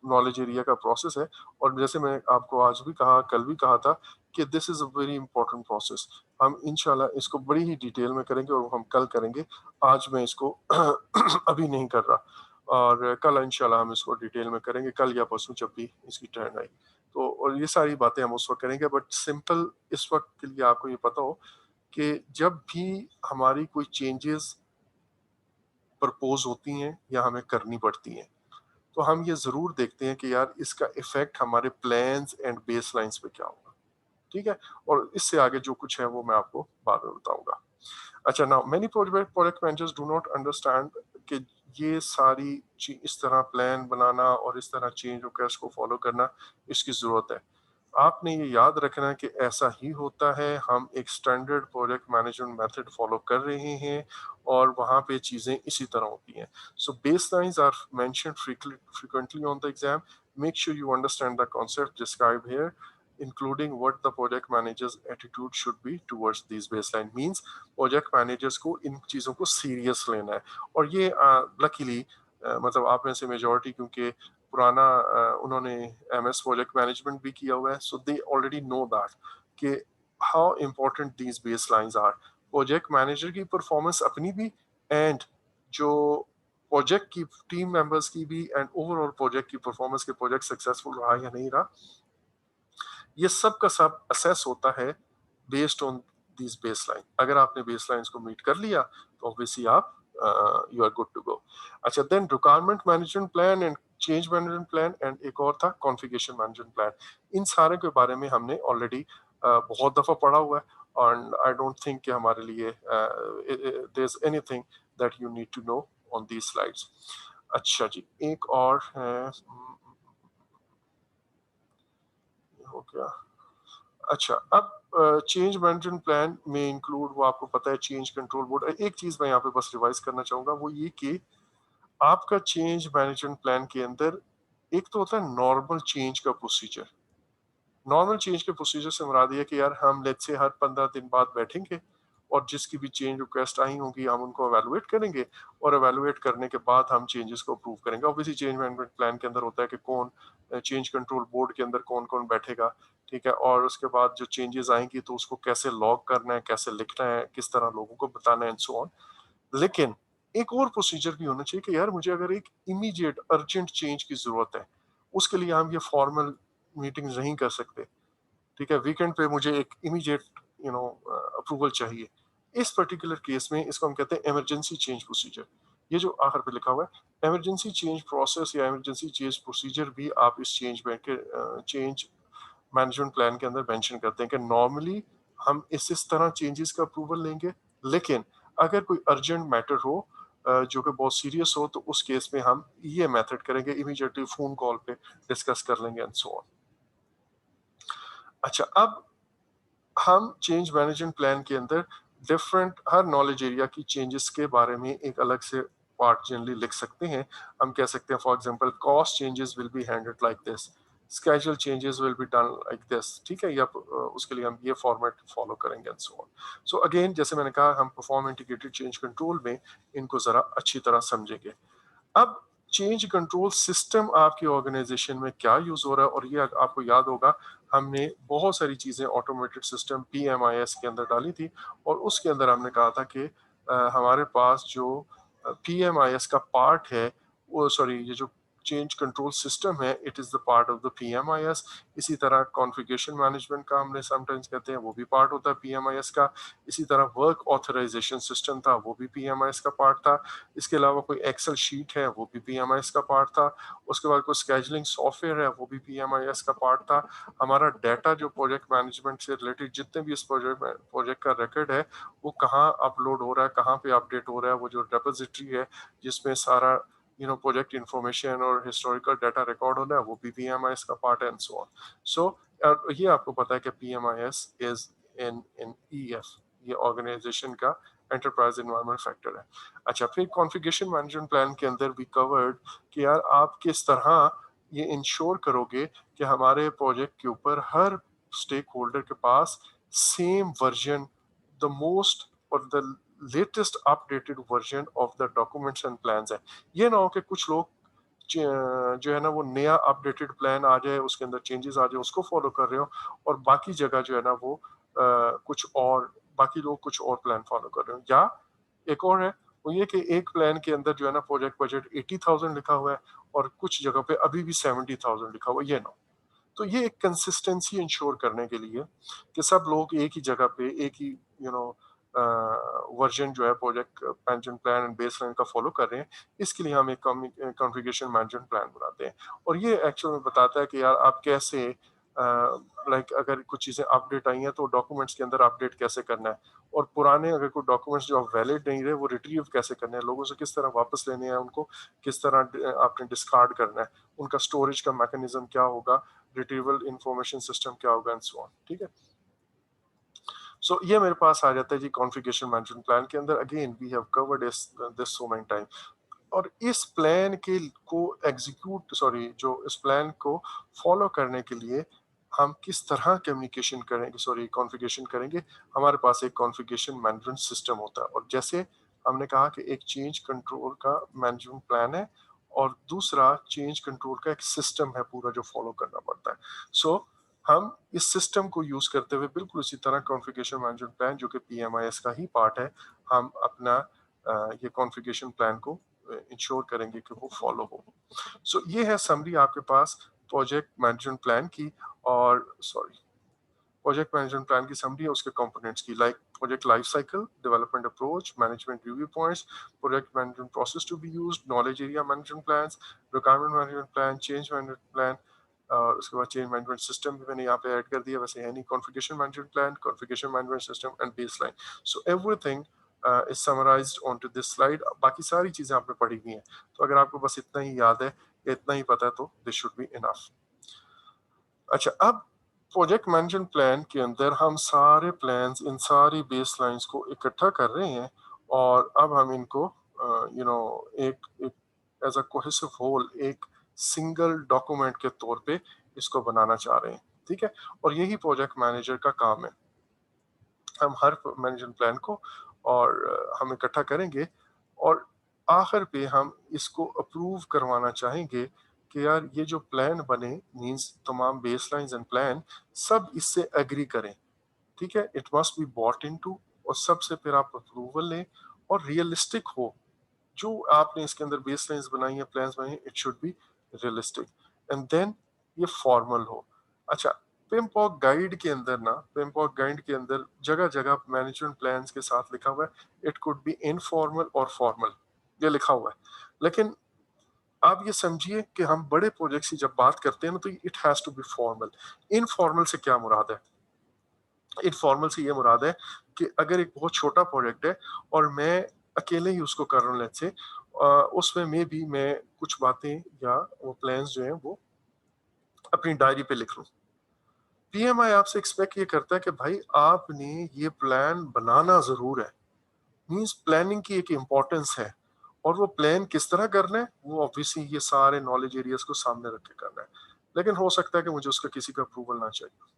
नॉलेज एरिया का प्रोसेस है, और जैसे मैं आपको आज भी कहा कल भी कहा था कि this is a very important process. हम इंशाल्लाह इसको बड़ी ही डिटेल में करेंगे और हम कल करेंगे, आज मैं इसको अभी नहीं कर रहा, और कल इंशाल्लाह हम इसको डिटेल में करेंगे, कल या परसों जब भी इसकी टर्न आई तो। और ये सारी बातें हम उस वक्त करेंगे, बट सिंपल इस वक्त के लिए आपको ये पता हो कि जब भी हमारी कोई चेंजेस प्रपोज होती हैं या हमें करनी पड़ती हैं तो हम ये जरूर देखते हैं कि यार इसका इफेक्ट हमारे प्लान्स एंड बेसलाइंस पे क्या होगा। ठीक है, और इससे आगे जो कुछ है वो मैं आपको बाद में बताऊंगा। अच्छा, now many project managers do not understand कि ये इस तरह प्लान बनाना और इस तरह चेंज रिक्वेस्ट को फॉलो करना इसकी जरूरत है। आपने ये याद रखना है कि ऐसा ही होता है, हम एक standard project management method follow कर रहे हैं और वहाँ पे चीज़ें इसी तरह होती हैं। So baselines are mentioned frequently on the exam. Make sure you understand the concept described here, including what the project manager's attitude should be towards these baseline. Means project managers को इन चीज़ों को सीरियस लेना है और ये luckily मतलब आप में से मेजॉरिटी क्योंकि पुराना उन्होंने एमएस प्रोजेक्ट मैनेजमेंट भी किया हुआ है, so they already know that कि how important these base lines are. Project manager की परफॉर्मेंस अपनी भी एंड जो प्रोजेक्ट की टीम मेंबर्स की भी एंड ओवरऑल प्रोजेक्ट की परफॉर्मेंस के प्रोजेक्ट सक्सेसफुल रहा या नहीं रहा, ये सब का सब असेस होता है बेस्ड ऑन दिस बेसलाइन। अगर आपने बेसलाइंस को मीट कर लिया तो ऑब्वियसली आप you are good to go. अच्छा, then requirement management plan and change management plan and एक और था कॉन्फ़िगरेशन मैनेजमेंट प्लान। इन सारे के बारे में हमने ऑलरेडी बहुत दफा पढ़ा हुआ है और आई डोंट थिंक कि हमारे लिए there is anything that you need to know on these slides. अच्छा जी, एक और है, हो गया। अच्छा, अब चेंज मैनेजमेंट प्लान में इंक्लूड वो आपको पता है चेंज कंट्रोल बोर्ड। एक चीज मैं यहाँ पे बस रिवाइज करना चाहूंगा वो ये कि आपका चेंज मैनेजमेंट प्लान के अंदर एक तो होता है नॉर्मल चेंज का प्रोसीजर। नॉर्मल चेंज के प्रोसीजर से मुराद ये है कि यार हम लेट्स से हर 15 दिन बाद बैठेंगे और जिसकी भी चेंज रिक्वेस्ट आई होंगी हम उनको एवेलुएट करेंगे और एवेलुएट करने के बाद हम चेंजेस को अप्रूव करेंगे। ऑब्वियसली चेंज मैनेजमेंट प्लान के अंदर होता है कि कौन चेंज कंट्रोल बोर्ड के अंदर कौन कौन बैठेगा, ठीक है, और उसके बाद जो चेंजेस आएंगी तो उसको कैसे लॉग करना है, कैसे लिखना है, किस तरह लोगों को बताना है एंड सो ऑन। लेकिन एक और प्रोसीजर भी होना चाहिए कि यार मुझे अगर एक इमीडिएट अर्जेंट चेंज की जरूरत है, उसके लिए हम ये फॉर्मल मीटिंग नहीं कर सकते, ठीक है, वीकेंड पे मुझे एक इमीडिएट अप्रूवल चाहिए। इस पर्टिकुलर केस में इसको हम कहते हैं इमरजेंसी चेंज प्रोसीजर। ये जो आखिर पे लिखा हुआ है इमरजेंसी चेंज प्रोसेस या इमरजेंसी चेंज प्रोसीजर भी आप इस चेंज मैनेजमेंट प्लान के अंदर मेंशन करते हैं कि नॉर्मली हम इस तरह चेंजेस का अप्रूवल लेंगे, लेकिन अगर कोई अर्जेंट मैटर हो जो कि बहुत सीरियस हो तो उस केस में हम ये मेथड करेंगे, इमीडिएटली फोन कॉल पे डिस्कस कर लेंगे एंड सो ऑन। अच्छा, अब हम चेंज मैनेजमेंट प्लान के अंदर डिफरेंट हर नॉलेज एरिया की चेंजेस के बारे में एक अलग से पार्ट जनरली लिख सकते हैं। हम कह सकते हैं for example cost changes will be handled like this, schedule changes will be done like this, ठीक है, या उसके लिए हम ये फॉर्मेट फॉलो करेंगे and so on. So again जैसे मैंने कहा हम परफॉर्म इंटीग्रेटेड चेंज कंट्रोल में इनको जरा अच्छी तरह समझेंगे। अब चेंज कंट्रोल सिस्टम आपकी ऑर्गेनाइजेशन में क्या यूज हो रहा है, और ये आपको याद होगा हमने बहुत सारी चीजें ऑटोमेटेड सिस्टम पीएमआईएस के अंदर डाली थी और उसके अंदर हमने कहा था कि हमारे पास जो पीएमआईएस का पार्ट है, वो सॉरी ये जो चेंज कंट्रोल सिस्टम है it is the part of the PMIS. इसी तरह कॉन्फ़िगरेशन मैनेजमेंट का हमने समटाइम्स कहते हैं वो भी पार्ट होता है पीएमआईएस का। इसी तरह वर्क ऑथराइजेशन सिस्टम था वो भी पीएमआईएस का पार्ट था। इसके अलावा कोई एक्सेल शीट है वो भी पीएमआईएस का पार्ट था। उसके बाद कोई स्केजुलिंग सॉफ्टवेयर है वो भी पीएमआईएस का पार्ट था। हमारा डाटा जो प्रोजेक्ट मैनेजमेंट से रिलेटेड जितने भी इस प्रोजेक्ट का रिकॉर्ड है वो कहाँ अपलोड हो रहा है, कहाँ पे अपडेट हो रहा है, वो जो रेपोजिटरी है जिसमें सारा प्रोजेक्ट इंफॉर्मेशन और हिस्टोरिकल डाटा रिकॉर्ड होना है वो भी पीएमआईएस का पार्ट है एंड सो ऑन। सो ये आपको पता है कि पीएमआईएस इज इन ईएफ, ये ऑर्गेनाइजेशन का एंटरप्राइज एनवायरनमेंट फैक्टर है। अच्छा, फिर कॉन्फ़िगरेशन मैनेजमेंट प्लान के अंदर भी कवर्ड कि यार आप किस तरह ये इंश्योर करोगे कि हमारे प्रोजेक्ट के ऊपर हर स्टेक होल्डर के पास सेम वर्जन, द मोस्ट और the latest updated version of the documents and plans है। ये ना हो कि कुछ लोग जो है ना वो नया अपडेटेड प्लान आ जाए उसके अंदर चेंजेस आ जाए उसको फॉलो कर रहे हो और बाकी जगह जो है ना वो कुछ और बाकी लोग कुछ और प्लान फॉलो कर रहे हो। या एक और है वो ये कि एक प्लान के अंदर जो है ना प्रोजेक्ट बजट 80,000 लिखा हुआ है और कुछ जगह पे अभी भी 70,000 लिखा हुआ है, ये ना। तो ये एक कंसिस्टेंसी इंश्योर करने के लिए कि सब लोग एक ही जगह पे एक ही यू नो वर्जन जो है project management plan and base line का फॉलो कर रहे हैं, इसके लिए हम एक कॉन्फ़िगरेशन मैनेजमेंट प्लान बनाते हैं। और ये एक्चुअल में बताता है कि यार आप कैसे लाइक अगर कुछ चीज़ें अपडेट आई हैं तो डॉक्यूमेंट्स के अंदर अपडेट कैसे करना है, और पुराने अगर कोई डॉक्यूमेंट्स जो वैलिड नहीं रहे वो रिट्रीव कैसे करने हैं, लोगों से किस तरह वापस लेने हैं उनको, किस तरह आपने डिस्कार्ड करना है, उनका स्टोरेज का मैकेनिज्म क्या होगा, रिट्रीवल इंफॉर्मेशन सिस्टम क्या होगा एंड सो ऑन। ठीक है, सो ये मेरे पास आ जाता है जी कॉन्फ़िगरेशन मैनेजमेंट प्लान के अंदर। Again we have covered this so many time. और इस प्लान के को एग्जीक्यूट सॉरी जो इस प्लान को फॉलो करने के लिए हम किस तरह कम्युनिकेशन करेंगे, सॉरी कॉन्फ़िगरेशन करेंगे, हमारे पास एक कॉन्फ़िगरेशन मैनेजमेंट सिस्टम होता है। और जैसे हमने कहा कि एक चेंज कंट्रोल का मैनेजमेंट प्लान है और दूसरा चेंज कंट्रोल का एक सिस्टम है पूरा जो फॉलो करना पड़ता है। सो हम इस सिस्टम को यूज करते हुए बिल्कुल इसी तरह कॉन्फ़िगरेशन मैनेजमेंट प्लान जो कि पीएमआईएस का ही पार्ट है, हम अपना ये कॉन्फ़िगरेशन प्लान को इंश्योर करेंगे कि वो फॉलो हो। सो ये है समरी आपके पास प्रोजेक्ट मैनेजमेंट प्लान की, और सॉरी प्रोजेक्ट मैनेजमेंट प्लान की समरी है उसके कंपोनेंट्स की, like project life cycle, development approach, management review points, project management process to be used, knowledge area management plans, requirement management plan, change management plan, और उसके बाद change management system भी मैंने यहाँ पे ऐड कर दिया, वैसे है नहीं, configuration management plan, configuration management system and baseline. So everything is summarised on to this slide. बाकी सारी चीजें आपने पढ़ी हुई हैं, तो अगर आपको बस इतना ही याद है या इतना ही पता है तो दिस शुड बी इनफ। अच्छा, अब प्रोजेक्ट मैनेजमेंट प्लान के अंदर हम सारे प्लान्स, इन सारी बेस लाइंस को इकट्ठा कर रहे हैं, और अब हम इनको एक एक एज अ कोहेसिव होल, एक सिंगल डॉक्यूमेंट के तौर पे इसको बनाना चाह रहे हैं। ठीक है, और यही प्रोजेक्ट मैनेजर का काम है। हम हर मैनेजमेंट प्लान को और हम इकट्ठा करेंगे, और आखिर पे हम इसको अप्रूव करवाना चाहेंगे कि यार ये जो प्लान बने, मींस तमाम बेसलाइंस एंड प्लान सब इससे एग्री करें। ठीक है, it must be bought into, और सबसे फिर आप अप्रूवल लें, और रियलिस्टिक हो। जो आपने इसके अंदर बेसलाइंस बनाई है, प्लान्स बनाई है, it should be realistic, and then ये फॉर्मल हो। अच्छा, पिमपॉक गाइड के अंदर ना, पिमपॉक गाइड के अंदर जगह जगह मैनेजमेंट प्लान्स के साथ लिखा हुआ है इट कुड बी इनफॉर्मल और फॉर्मल, ये लिखा हुआ है। लेकिन आप ये समझिए कि हम बड़े प्रोजेक्ट्स की जब बात करते हैं ना, तो it has to be formal. Informal से क्या मुराद है? इनफॉर्मल से ये मुराद है कि अगर एक बहुत छोटा प्रोजेक्ट है और मैं अकेले ही उसको कर रहा हूँ, लेट्स से उसमें में भी मैं कुछ बातें या वो प्लान्स जो हैं वो अपनी डायरी पे लिख लूँ। पीएमआई आपसे एक्सपेक्ट ये करता है कि भाई आपने ये प्लान बनाना जरूर है, मींस प्लानिंग की एक इम्पोर्टेंस है, और वो प्लान किस तरह करना है वो ऑब्वियसली ये सारे नॉलेज एरियाज को सामने रख के करना है। लेकिन हो सकता है कि मुझे उसका किसी का अप्रूवल ना चाहिए।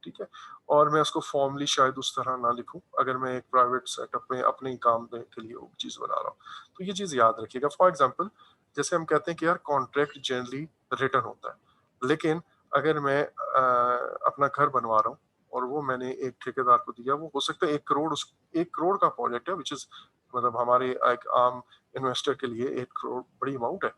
ठीक है, और मैं उसको फॉर्मली शायद उस तरह ना लिखूं, अगर मैं एक प्राइवेट सेटअप में अपने ही काम के लिए वो चीज बना रहा हूँ। तो ये चीज याद रखिएगा। फॉर एग्जांपल, जैसे हम कहते हैं कि यार कॉन्ट्रैक्ट जनरली रिटर्न होता है, लेकिन अगर मैं अपना घर बनवा रहा हूँ और वो मैंने एक ठेकेदार को दिया, वो हो सकता है 1 करोड़, 1 करोड़ का प्रोजेक्ट है, विच इज मतलब हमारे एक आम इन्वेस्टर के लिए 1 करोड़ बड़ी अमाउंट है।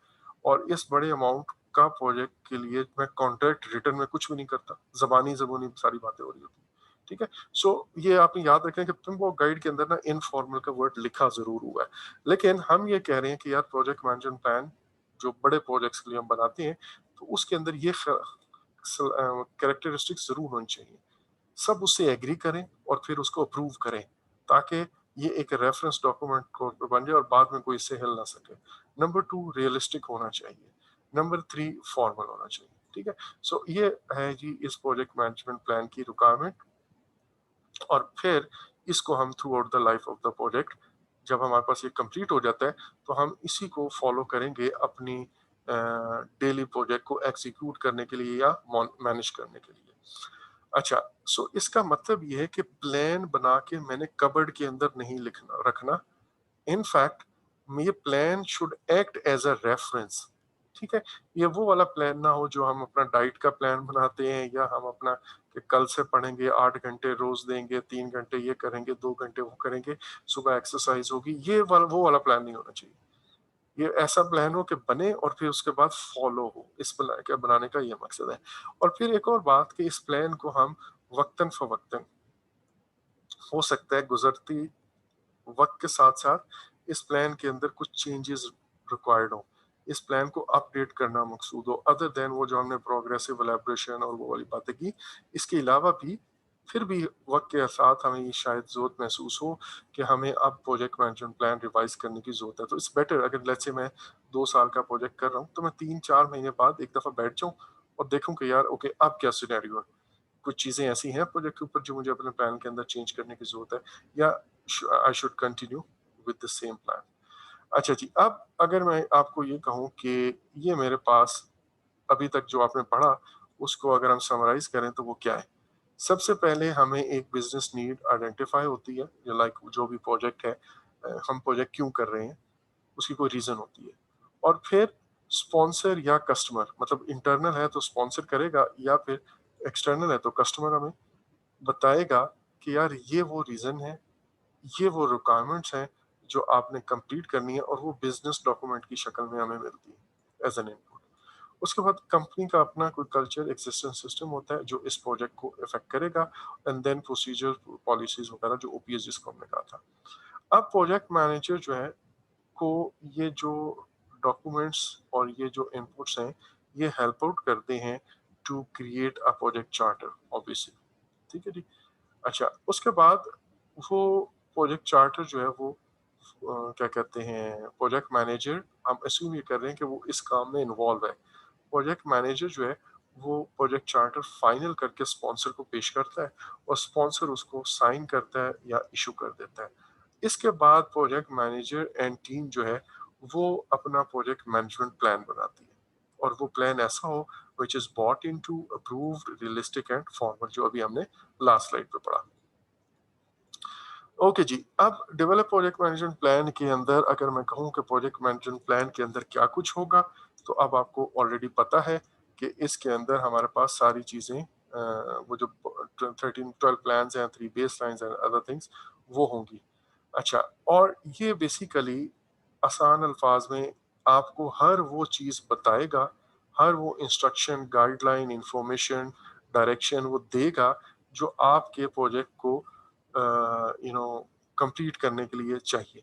और इस बड़े अमाउंट का प्रोजेक्ट के लिए मैं कॉन्ट्रैक्ट रिटर्न में कुछ भी नहीं करता, जबानी जबूनी सारी बातें हो रही होती है। ठीक है, सो ये आपने याद रखें कि तुम वो गाइड के अंदर ना इनफॉर्मल का वर्ड लिखा जरूर हुआ है। लेकिन हम ये कह रहे हैं कि यार प्रोजेक्ट मैनेजमेंट प्लान जो बड़े प्रोजेक्ट्स के लिए हम बनाते हैं, तो उसके अंदर ये कैरेक्टरिस्टिक्स जरूर होनी चाहिए, सब उससे एग्री करें और फिर उसको अप्रूव करें, ताकि ये एक रेफरेंस डॉक्यूमेंट को बन जाए और बाद में कोई इससे हिल ना सके। नंबर 2, रियलिस्टिक होना चाहिए। नंबर 3, फॉर्मल होना चाहिए। ठीक है, सो ये है जी इस प्रोजेक्ट मैनेजमेंट प्लान की रिक्वायरमेंट। और फिर इसको हम through out the life of the project, जब हमारे पास ये कंप्लीट हो जाता है, तो हम इसी को फॉलो करेंगे अपनी डेली प्रोजेक्ट को एग्जीक्यूट करने के लिए या मैनेज करने के लिए। अच्छा, सो इसका मतलब ये है कि प्लान बना के मैंने कबर्ड के अंदर नहीं लिखना रखना। इन फैक्ट ये plan should act as a reference. ठीक है, ये वो वाला प्लान ना हो जो हम अपना डाइट का प्लान बनाते हैं, या हम अपना कि कल से पढ़ेंगे 8 घंटे रोज देंगे, 3 घंटे ये करेंगे, 2 घंटे वो करेंगे, सुबह एक्सरसाइज होगी, वो वाला प्लान नहीं होना चाहिए। ये ऐसा प्लान हो कि बने और फिर उसके बाद फॉलो हो, इस प्लान के बनाने का ये मकसद है। और फिर एक और बात कि इस प्लान को हम वक्तन फवक्तन, हो सकता है गुजरती वक्त के साथ साथ इस प्लान के अंदर कुछ चेंजेस रिक्वायर्ड हो। इस प्लान को अपडेट करना मकसूद हो, अदर देन वो जो हमने प्रोग्रेसिव एलैबोरेशन और वो वाली बातें की। इसके अलावा भी फिर भी वक्त के साथ हमें ये शायद जरूरत महसूस हो कि हमें अब प्रोजेक्ट मैनेजमेंट प्लान रिवाइज करने की जरूरत है। तो इट्स बेटर, अगर लेट्स से मैं 2 साल का प्रोजेक्ट कर रहा हूँ, तो मैं 3-4 महीने बाद एक दफा बैठ जाऊँ और देखूं कि यार ओके अब क्या सिनेरियो है, कुछ चीजें ऐसी हैं प्रोजेक्ट के ऊपर जो मुझे अपने प्लान के अंदर चेंज करने की जरूरत है, या I should continue with the same plan. अच्छा जी, अब अगर मैं आपको ये कहूँ कि ये मेरे पास अभी तक जो आपने पढ़ा, उसको अगर हम समराइज करें तो वो क्या है? सबसे पहले हमें एक बिजनेस नीड आइडेंटिफाई होती है, या लाइक जो भी प्रोजेक्ट है, हम प्रोजेक्ट क्यों कर रहे हैं, उसकी कोई रीजन होती है। और फिर स्पॉन्सर या कस्टमर, मतलब इंटरनल है तो स्पॉन्सर करेगा, या फिर एक्सटर्नल है तो कस्टमर हमें बताएगा कि यार ये वो रीजन है, ये वो रिक्वायरमेंट्स हैं जो आपने कंप्लीट करनी है, और वो बिजनेस डॉक्यूमेंट की शक्ल में हमें मिलती है एज एन इनपुट। उसके बाद कंपनी का अपना कोई कल्चर एक्सिस्टेंस सिस्टम होता है जो इस प्रोजेक्ट को इफेक्ट करेगा, एंड देन प्रोसीजर पॉलिसीज वगैरह, जो ओपीएस जिसको हमने कहा था। अब प्रोजेक्ट मैनेजर जो है को ये जो डॉक्यूमेंट्स और ये जो इनपुट्स हैं, ये हेल्प आउट करते हैं to create a project charter obviously. ठीक है जी। अच्छा, उसके बाद वो प्रोजेक्ट चार्टर जो है वो क्या कहते हैं, प्रोजेक्ट मैनेजर, हम अस्यूम ये कर रहे हैं कि वो इस काम में इन्वॉल्व है। प्रोजेक्ट मैनेजर जो है वो प्रोजेक्ट चार्टर फाइनल करके स्पॉन्सर को पेश करता है, और स्पॉन्सर उसको साइन करता है या इशू कर देता है। इसके बाद प्रोजेक्ट मैनेजर एंड टीम जो है वो अपना प्रोजेक्ट मैनेजमेंट प्लान बनाती है, और वो प्लान ऐसा हो which is bought into approved realistic and formal, जो अभी हमने लास्ट स्लाइड पे पढ़ा। ओके जी, अब डेवलप प्रोजेक्ट मैनेजमेंट प्लान के अंदर अगर मैं कहूँ कि प्रोजेक्ट मैनेजमेंट प्लान के अंदर क्या कुछ होगा, तो अब आपको ऑलरेडी पता है कि इसके अंदर हमारे पास सारी चीज़ें वो जो 13-12 प्लान्स हैं, 3 base lines and other things, वो होंगी। अच्छा, और ये बेसिकली आसान अल्फाज में आपको हर वो चीज़ बताएगा, हर वो इंस्ट्रक्शन, गाइडलाइन, इंफॉर्मेशन, डायरेक्शन वो देगा जो आपके प्रोजेक्ट को कंप्लीट करने के लिए चाहिए।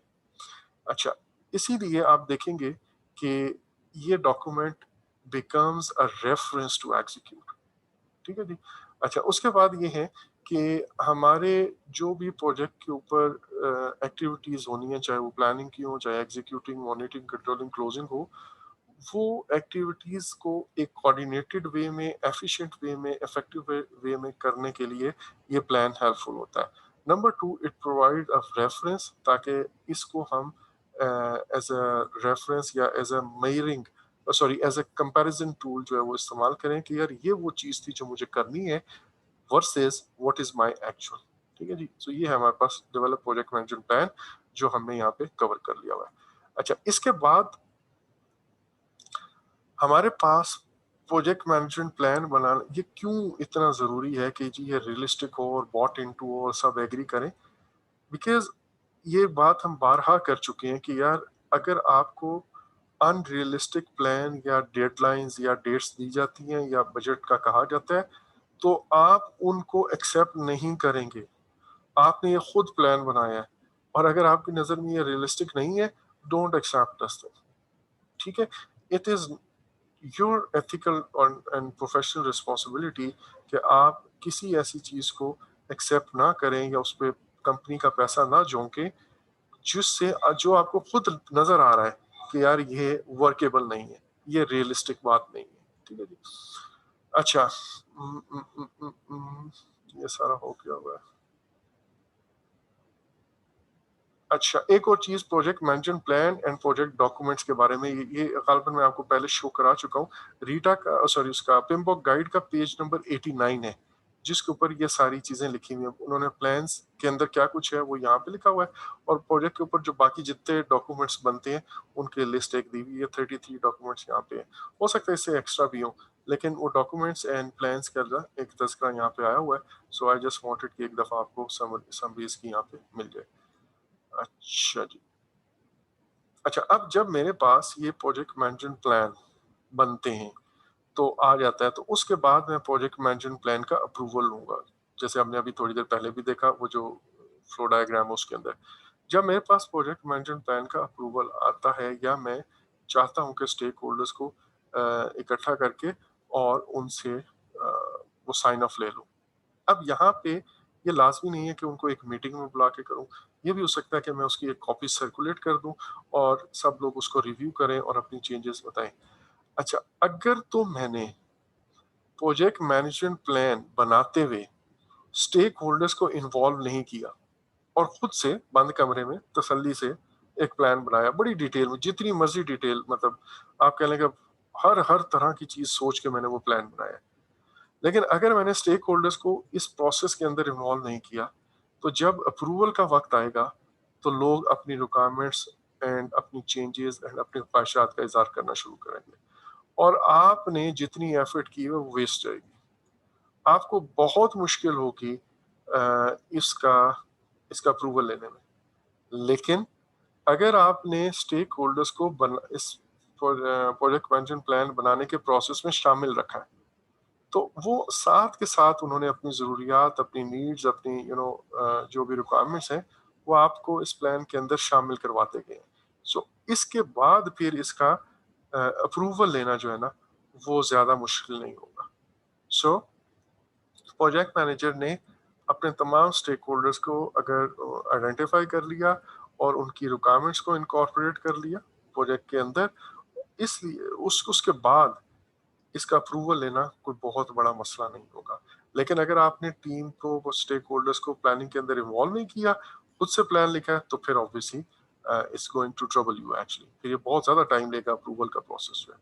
अच्छा, इसीलिए आप देखेंगे कि ये document becomes a reference to execute. ठीक है जी। अच्छा, उसके बाद ये है कि हमारे जो भी प्रोजेक्ट के ऊपर एक्टिविटीज होनी है, चाहे वो प्लानिंग की हो, चाहे एग्जीक्यूटिंग, मॉनिटरिंग, कंट्रोलिंग, क्लोजिंग हो, वो एक्टिविटीज को एक कोऑर्डिनेटेड वे में, एफिशिएंट वे में, इफेक्टिव वे में करने के लिए ये प्लान हेल्पफुल होता है। Number 2, it provide a reference, ताकि इसको हम एज अ रेफरेंस या as a measuring, sorry as a comparison tool जो है वो इस्तेमाल करें कि यार ये वो चीज़ थी जो मुझे करनी है versus what is my actual. ठीक है जी। सो ये है हमारे पास डेवलप प्रोजेक्ट मैनेजमेंट प्लान, जो हमने यहाँ पे कवर कर लिया हुआ है। अच्छा, इसके बाद हमारे पास प्रोजेक्ट मैनेजमेंट प्लान बनाना ये क्यों इतना ज़रूरी है कि जी ये रियलिस्टिक हो और बॉट इनटू हो और सब एग्री करें? बिकॉज ये बात हम बारहा कर चुके हैं कि यार अगर आपको अनरियलिस्टिक प्लान या डेडलाइंस या डेट्स दी जाती हैं या बजट का कहा जाता है, तो आप उनको एक्सेप्ट नहीं करेंगे। आपने ये खुद प्लान बनाया है, और अगर आपकी नज़र में ये रियलिस्टिक नहीं है, डोंट एक्सेप्ट दस। ठीक है। It is your ethical and professional responsibility कि आप किसी ऐसी चीज को एक्सेप्ट ना करें या उस पर कंपनी का पैसा ना झोंके जिससे जो आपको खुद नजर आ रहा है कि यार ये वर्केबल नहीं है, ये रियलिस्टिक बात नहीं है। ठीक है जी। अच्छा, ये सारा हो गया हुआ है। अच्छा, एक और चीज project management plan and project documents के बारे में, ये गालिबन मैं आपको पहले शो करा चुका हूँ। रीटा का, सॉरी, उसका पिम्बॉक गाइड का पेज नंबर 89 है, जिसके ऊपर ये सारी चीजें लिखी हुई हैं। उन्होंने प्लान्स के अंदर क्या कुछ है वो यहाँ पे लिखा हुआ है, और प्रोजेक्ट के ऊपर जो बाकी जितने डॉक्यूमेंट्स बनते हैं उनकी लिस्ट एक दी हुई है। 33 डॉक्यूमेंट्स यहाँ पे है, हो सकता है इससे एक्स्ट्रा भी हो, लेकिन वो डॉक्यूमेंट्स एंड प्लान्स का एक तस्करा यहाँ पे आया हुआ है। सो आई जस्ट वांटेड कि एक दफा आपको समरीज की यहाँ पे मिल जाए। अच्छा जी। अच्छा, अब जब मेरे पास ये प्रोजेक्ट मैनेजमेंट प्लान बनते हैं तो आ जाता है, तो उसके बाद मैं प्रोजेक्ट मैनेजमेंट प्लान का अप्रूवल लूंगा। जैसे हमने अभी थोड़ी देर पहले भी देखा, वो जो फ्लो डायग्राम है उसके अंदर, जब मेरे पास प्रोजेक्ट मैनेजमेंट प्लान का अप्रूवल आता है, या मैं चाहता हूँ कि स्टेक होल्डर्स को इकट्ठा करके और उनसे वो साइन ऑफ ले लूँ। अब यहाँ पे ये लाज़मी नहीं है कि उनको एक मीटिंग में बुला के करूँ। ये भी हो सकता है कि मैं उसकी एक कॉपी सर्कुलेट कर दूँ और सब लोग उसको रिव्यू करें और अपनी चेंजेस बताएँ। अच्छा, अगर तो मैंने प्रोजेक्ट मैनेजमेंट प्लान बनाते हुए स्टेक होल्डर्स को इन्वॉल्व नहीं किया और खुद से बंद कमरे में तसल्ली से एक प्लान बनाया बड़ी डिटेल में, जितनी मर्जी डिटेल, मतलब आप कह लें कि हर हर तरह की चीज सोच के मैंने वो प्लान बनाया। लेकिन अगर मैंने स्टेक होल्डर्स को इस प्रोसेस के अंदर इन्वॉल्व नहीं किया, तो जब अप्रूवल का वक्त आएगा तो लोग अपनी रिक्वायरमेंट्स एंड अपनी चेंजेस एंड अपनी ख्वाहिशात का इजहार करना शुरू करेंगे और आपने जितनी एफर्ट की है वो वेस्ट जाएगी। आपको बहुत मुश्किल होगी इसका इसका अप्रूवल लेने में। लेकिन अगर आपने स्टेक होल्डर्स को इस प्रोजेक्ट मैनेजमेंट प्लान बनाने के प्रोसेस में शामिल रखा है, तो वो साथ के साथ उन्होंने अपनी ज़रूरियात, अपनी नीड्स, अपनी जो भी रिक्वायरमेंट्स हैं, वो आपको इस प्लान के अंदर शामिल करवाते गए हैं। सो इसके बाद फिर इसका अप्रूवल लेना जो है ना, वो ज़्यादा मुश्किल नहीं होगा। सो प्रोजेक्ट मैनेजर ने अपने तमाम स्टेक होल्डर्स को अगर आइडेंटिफाई कर लिया और उनकी रिक्वायरमेंट्स को इनकॉर्पोरेट कर लिया प्रोजेक्ट के अंदर, इसलिए उसके बाद इसका अप्रूवल लेना कोई बहुत बड़ा मसला नहीं होगा। लेकिन अगर आपने टीम को, वो स्टेक होल्डर्स को प्लानिंग के अंदर इन्वॉल्व नहीं किया, खुद से प्लान लिखा है, तो फिर obviously it's going to trouble you actually, फिर ये बहुत ज्यादा टाइम लेगा अप्रूवल का प्रोसेस में।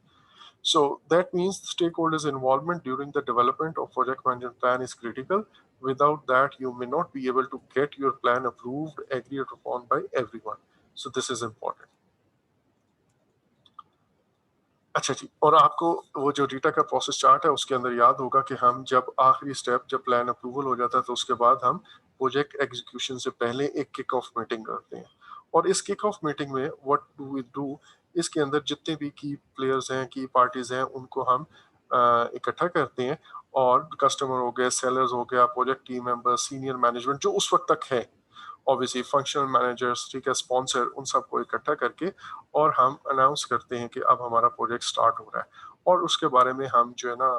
So that means stakeholders' involvement during the development of project management plan is critical. Without that, you may not be able to get your plan approved, agreed upon by everyone. So this is important. अच्छा जी, और आपको वो जो रीटा का process chart है उसके अंदर याद होगा कि हम जब आखिरी स्टेप, जब प्लान अप्रूवल हो जाता है तो उसके बाद हम प्रोजेक्ट एग्जीक्यूशन से पहले एक किक ऑफ मीटिंग करते हैं। और इस किक ऑफ मीटिंग में व्हाट डू वी डू, इसके अंदर जितने भी की प्लेयर्स हैं, की पार्टीज हैं, उनको हम इकट्ठा करते हैं और कस्टमर हो गए, सेलर्स हो गया, project team member, senior management जो उस वक्त तक है, ऑब्वियसली फंक्शनल मैनेजर्स, ठीक है, स्पॉन्सर, उन सबको इकट्ठा करके और हम अनाउंस करते हैं कि अब हमारा प्रोजेक्ट स्टार्ट हो रहा है। और उसके बारे में हम जो है ना,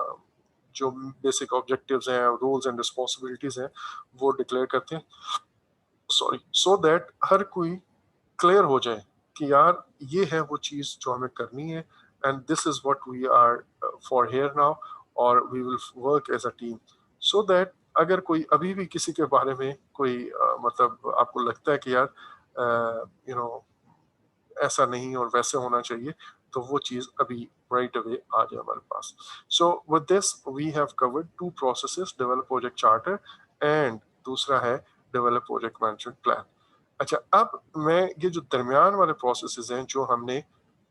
जो बेसिक ऑब्जेक्टिव्स हैं, रोल्स एंड रिस्पॉन्सिबिलिटीज हैं, वो डिक्लेयर करते हैं, सॉरी, सो दैट हर कोई क्लियर हो जाए कि यार ये है वो चीज़ जो हमें करनी है and this is what we are for here now, और we will work as a team. So that अगर कोई अभी भी किसी के बारे में कोई मतलब आपको लगता है कि यार यू नो ऐसा नहीं और वैसे होना चाहिए, तो वो चीज अभी राइट अवे आ जाए हमारे पास। So with this we have covered two processes, develop project charter and दूसरा है डेवलप प्रोजेक्ट मैनेजमेंट प्लान। अच्छा, अब मैं ये जो दरमियान वाले प्रोसेसेस हैं जो हमने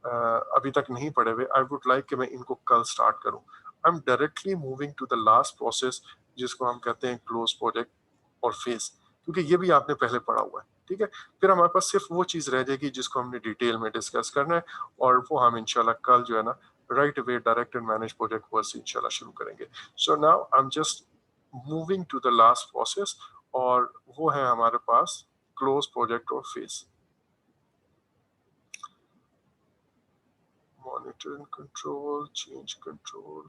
अभी तक नहीं पढ़े हुए, आई वुड लाइक कि मैं इनको कल स्टार्ट करूं। I am directly moving to the last process, जिसको हम कहते हैं क्लोज प्रोजेक्ट और फेस, क्योंकि ये भी आपने पहले पढ़ा हुआ है, ठीक है। फिर हमारे पास सिर्फ वो चीज रह जाएगी जिसको हमने डिटेल में डिस्कस करना है, और वो हम इंशाल्लाह कल जो है ना, right way direct and manage project work से इंशाल्लाह शुरू करेंगे। So now I am just moving to the last process, और वो है हमारे पास क्लोज प्रोजेक्ट और phase. Monitoring control, change control,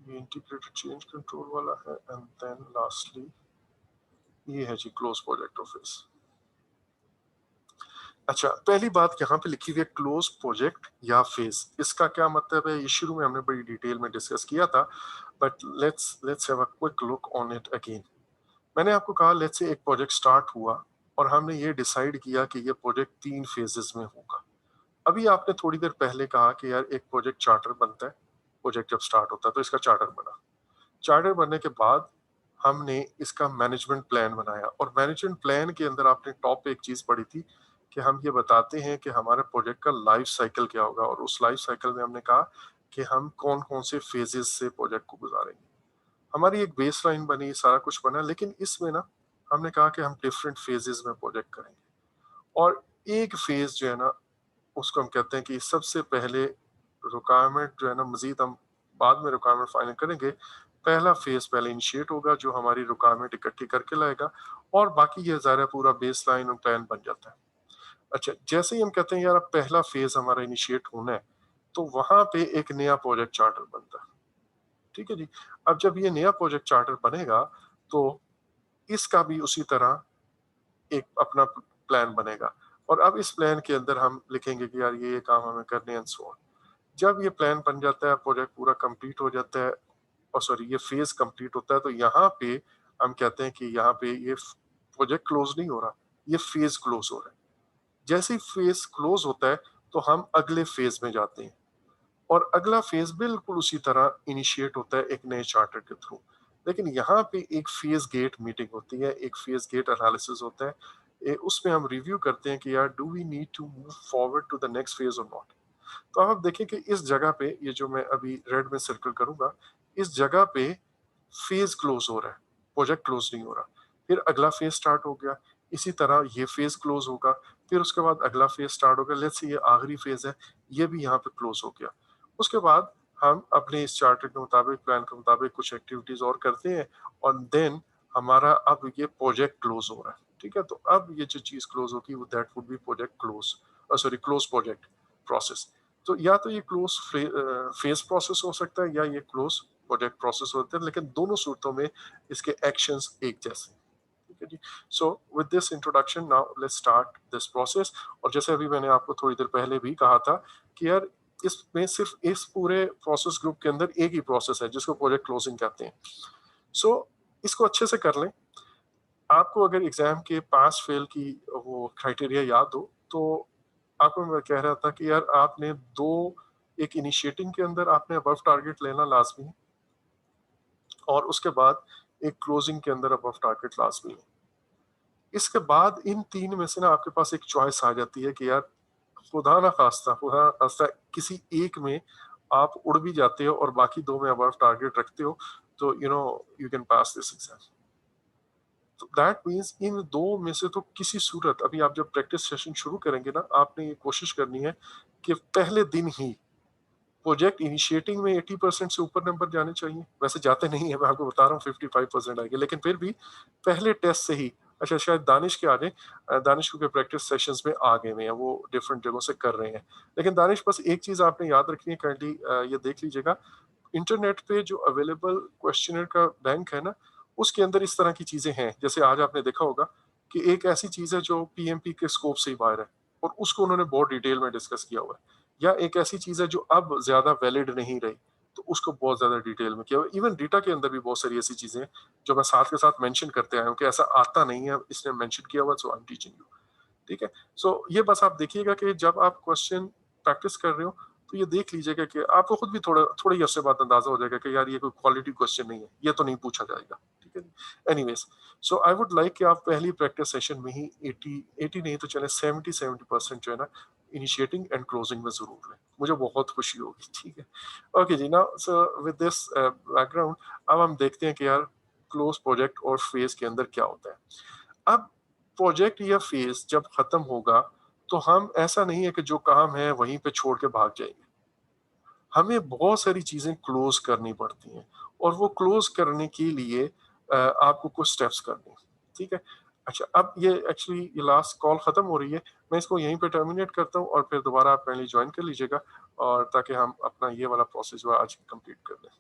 ये इंटीग्रेटेड चेंज कंट्रोल वाला है, एंड देन लास्टली ये है जी क्लोज प्रोजेक्ट ऑफिस। अच्छा, पहली बात यहाँ पे लिखी हुई है क्लोज प्रोजेक्ट या फेज, इसका क्या मतलब है, ये शुरू में हमने बड़ी डिटेल में डिस्कस किया था, but let's have a quick look on it again. मैंने आपको कहा लेट्स से एक प्रोजेक्ट स्टार्ट हुआ और हमने ये डिसाइड किया कि ये प्रोजेक्ट 3 फेजेस में होगा। अभी आपने थोड़ी देर पहले कहा कि यार एक प्रोजेक्ट चार्टर बनता है, प्रोजेक्ट जब स्टार्ट होता है तो इसका चार्टर बना। चार्टर बनने के बाद हमने इसका मैनेजमेंट प्लान बनाया, और मैनेजमेंट प्लान के अंदर आपने टॉप पे एक चीज पढ़ी थी कि हम ये बताते हैं कि हमारे प्रोजेक्ट का लाइफ साइकिल क्या होगा, और उस लाइफ साइकिल में हमने कहा कि हम कौन कौन से फेजेस से प्रोजेक्ट को गुजारेंगे। हमारी एक बेस लाइन बनी, सारा कुछ बना, लेकिन इसमें ना हमने कहा कि हम डिफरेंट फेजेस में प्रोजेक्ट करेंगे। और एक फेज जो है ना, उसको हम कहते हैं कि सबसे पहले रिक्वायरमेंट जो है ना, मजीद हम बाद में रिक्वायरमेंट फाइनल करेंगे, पहला फेज पहले इनिशिएट होगा जो हमारी रिक्वायरमेंट इकट्ठी करके लाएगा, और बाकी ये ज़ाहिर है पूरा बेस लाइन और प्लान बन जाता है। अच्छा, जैसे ही हम कहते हैं यार अब पहला फेज हमारा इनिशिएट होना है, तो वहां पे एक नया प्रोजेक्ट चार्टर बनता है। ठीक है जी। अब जब ये नया प्रोजेक्ट चार्टर बनेगा, तो इसका भी उसी तरह एक अपना प्लान बनेगा, और अब इस प्लान के अंदर हम लिखेंगे कि यार ये काम हमें करने एंड सो ऑन। जब ये प्लान बन जाता है, प्रोजेक्ट पूरा कंप्लीट हो जाता है, और सॉरी ये फेज कंप्लीट होता है, तो यहाँ पे हम कहते हैं कि यहाँ पे ये प्रोजेक्ट क्लोज नहीं हो रहा, ये फेज क्लोज हो रहा है। जैसे ही फेज क्लोज होता है, तो हम अगले फेज में जाते हैं, और अगला फेज बिल्कुल उसी तरह इनिशिएट होता है एक नए चार्टर के थ्रू। लेकिन यहाँ पे एक फेज गेट मीटिंग होती है, एक फेज गेट एनालिसिस होता है। उसमें हम रिव्यू करते हैं कि यार do we need to move forward to the next phase और नॉट। तो आप देखें कि इस जगह पे, ये जो मैं अभी रेड में सर्कल करूंगा, इस जगह पे फेज क्लोज हो रहा है, प्रोजेक्ट क्लोज नहीं हो रहा। फिर अगला फेज स्टार्ट हो गया, इसी तरह ये फेज क्लोज होगा, फिर उसके बाद अगला फेज स्टार्ट होगा, लेट्स से ये आखिरी फेज है, ये भी यहाँ पे क्लोज हो गया। उसके बाद हम अपने इस चार्टर के मुताबिक, प्लान के मुताबिक कुछ एक्टिविटीज और करते हैं, और देन हमारा अब ये प्रोजेक्ट क्लोज हो रहा है। ठीक है, तो अब ये जो चीज क्लोज होगी वो that would be project close, sorry close project process. तो या तो ये क्लोज फेज प्रोसेस हो सकता है, या ये क्लोज प्रोजेक्ट प्रोसेस होते हैं, लेकिन दोनों सूरतों में इसके एक्शंस एक जैसे हैं। ठीक है जी। So with this introduction now let's start this process. और जैसे अभी मैंने आपको थोड़ी देर पहले भी कहा था कि यार इसमें सिर्फ इस पूरे प्रोसेस ग्रुप के अंदर एक ही प्रोसेस है जिसको प्रोजेक्ट क्लोजिंग कहते हैं। सो इसको अच्छे से कर लें। आपको अगर एग्जाम के पास फेल की वो क्राइटेरिया याद हो, तो आपको मैं कह रहा था कि यार आपने दो, एक इनिशिएटिंग के अंदर आपने अबव टारगेट लेना लाजमी है, और उसके बाद एक क्लोजिंग के अंदर अबव टारगेट लाजमी है। इसके बाद इन तीन में से ना आपके पास एक चॉइस आ जाती है कि यार खुदा ना खास्ता किसी एक में आप उड़ भी जाते हो और बाकी दो में अबव टारगेट रखते हो, तो you can pass this exam. तो दैट मीन्स इन दो में से तो किसी सूरत, अभी आप जब प्रैक्टिस सेशन शुरू करेंगे ना, आपने ये कोशिश करनी है कि पहले दिन ही प्रोजेक्ट इनिशिएटिंग में 80% से ऊपर नंबर जाने चाहिए। वैसे जाते नहीं है, मैं आपको बता रहा हूँ 55% आएंगे, लेकिन फिर भी पहले टेस्ट से ही। अच्छा, शायद दानिश के आगे, दानिश क्योंकि प्रैक्टिस सेशंस में आ गए हुए हैं, वो डिफरेंट जगहों से कर रहे हैं। लेकिन दानिश बस एक चीज आपने याद रखनी है, काइंडली ये देख लीजिएगा, इंटरनेट पे जो अवेलेबल क्वेश्चनर का बैंक है ना, उसके अंदर इस तरह की चीजें हैं। जैसे आज आपने देखा होगा कि एक ऐसी चीज है जो पीएमपी के स्कोप से ही बाहर है, और उसको उन्होंने बहुत डिटेल में डिस्कस किया हुआ है। या एक ऐसी चीज है जो अब ज्यादा वैलिड नहीं रही, तो उसको बहुत ज्यादा डिटेल में किया हुआ है। इवन डेटा के अंदर भी बहुत सारी ऐसी चीजें हैं जो मैं साथ के साथ मेंशन करते आया हूँ कि ऐसा आता नहीं है, इसने मेंशन किया हुआ, सो आई एम टीचिंग यू। ठीक है। सो ये बस आप देखिएगा कि जब आप क्वेश्चन प्रैक्टिस कर रहे हो, तो ये देख लीजिएगा कि आपको खुद भी थोड़ा ही अरसे बाद अंदाजा हो जाएगा कि यार ये कोई क्वालिटी क्वेश्चन नहीं है, ये तो नहीं पूछा जाएगा। ठीक है। Anyways, so I would like कि आप पहली प्रैक्टिस सेशन में ही 80 नहीं तो चले 70% जो है ना, इनिशिएटिंग एंड क्लोजिंग में जरूर लें, मुझे बहुत खुशी होगी। ठीक है। ओके जी, now so with this background, अब हम देखते हैं कि यार क्लोज प्रोजेक्ट और फेज के अंदर क्या होता है। अब प्रोजेक्ट या फेज जब खत्म होगा, तो हम, ऐसा नहीं है कि जो काम है वहीं पे छोड़ के भाग जाएंगे। हमें बहुत सारी चीजें क्लोज करनी पड़ती हैं, और वो क्लोज करने के लिए आपको कुछ स्टेप्स करने हैं। ठीक है। अच्छा, अब ये एक्चुअली ये लास्ट कॉल खत्म हो रही है, मैं इसको यहीं पे टर्मिनेट करता हूँ, और फिर दोबारा आप पहले ज्वाइन कर लीजिएगा, और ताकि हम अपना ये वाला प्रोसेस जो है आज कंप्लीट कर लें।